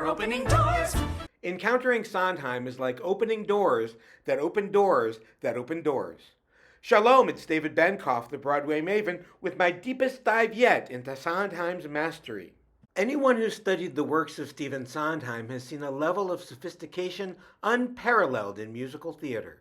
We're opening doors. Encountering Sondheim is like opening doors that open doors that open doors. Shalom, it's David Benkof, the Broadway Maven, with my deepest dive yet into Sondheim's mastery. Anyone who's studied the works of Stephen Sondheim has seen a level of sophistication unparalleled in musical theater.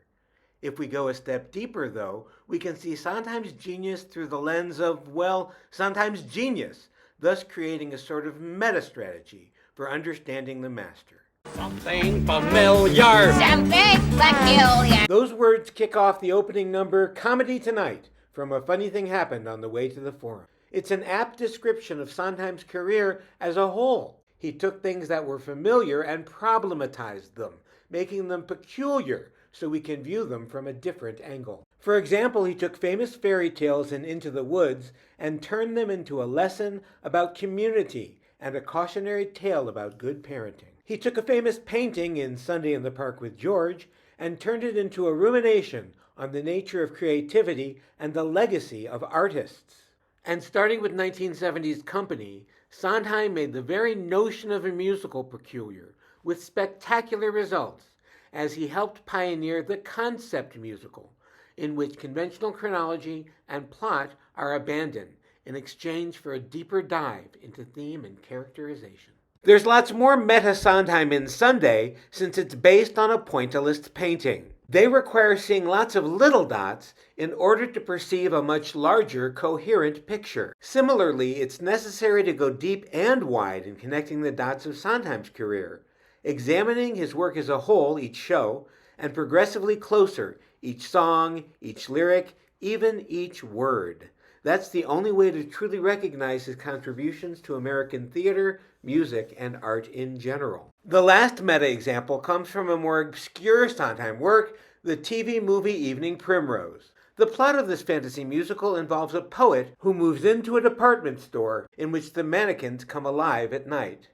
If we go a step deeper, though, we can see Sondheim's genius through the lens of, well, Sondheim's genius, thus creating a sort of meta-strategy for understanding the master. Something familiar. Something peculiar. Those words kick off the opening number, Comedy Tonight, from A Funny Thing Happened on the Way to the Forum. It's an apt description of Sondheim's career as a whole. He took things that were familiar and problematized them, making them peculiar so we can view them from a different angle. For example, he took famous fairy tales in Into the Woods and turned them into a lesson about community and a cautionary tale about good parenting. He took a famous painting in Sunday in the Park with George and turned it into a rumination on the nature of creativity and the legacy of artists. And starting with 1970's Company, Sondheim made the very notion of a musical peculiar, with spectacular results, as he helped pioneer the concept musical, in which conventional chronology and plot are abandoned in exchange for a deeper dive into theme and characterization. There's lots more meta-Sondheim in Sunday, since it's based on a pointillist painting. They require seeing lots of little dots in order to perceive a much larger, coherent picture. Similarly, it's necessary to go deep and wide in connecting the dots of Sondheim's career, examining his work as a whole, each show, and progressively closer, each song, each lyric, even each word. That's the only way to truly recognize his contributions to American theater, music, and art in general. The last meta-example comes from a more obscure Sondheim work, the TV movie Evening Primrose. The plot of this fantasy musical involves a poet who moves into a department store in which the mannequins come alive at night.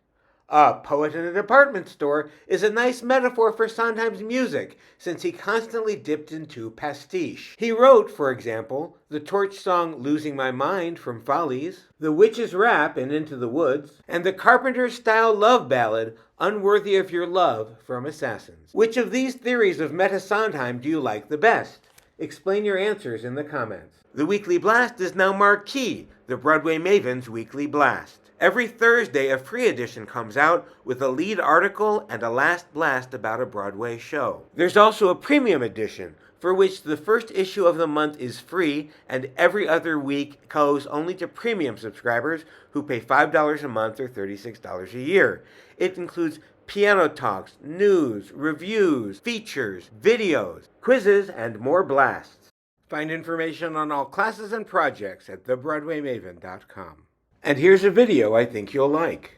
A poet in a department store is a nice metaphor for Sondheim's music, since he constantly dipped into pastiche. He wrote, for example, the torch song Losing My Mind from Follies, the Witch's Rap in Into the Woods, and the Carpenter-style love ballad Unworthy of Your Love from Assassins. Which of these theories of meta-Sondheim do you like the best? Explain your answers in the comments. The Weekly Blast is now Marquee, the Broadway Maven's Weekly Blast. Every Thursday, a free edition comes out with a lead article and a last blast about a Broadway show. There's also a premium edition, for which the first issue of the month is free, and every other week goes only to premium subscribers who pay $5 a month or $36 a year. It includes piano talks, news, reviews, features, videos, quizzes, and more blasts. Find information on all classes and projects at thebroadwaymaven.com. And here's a video I think you'll like.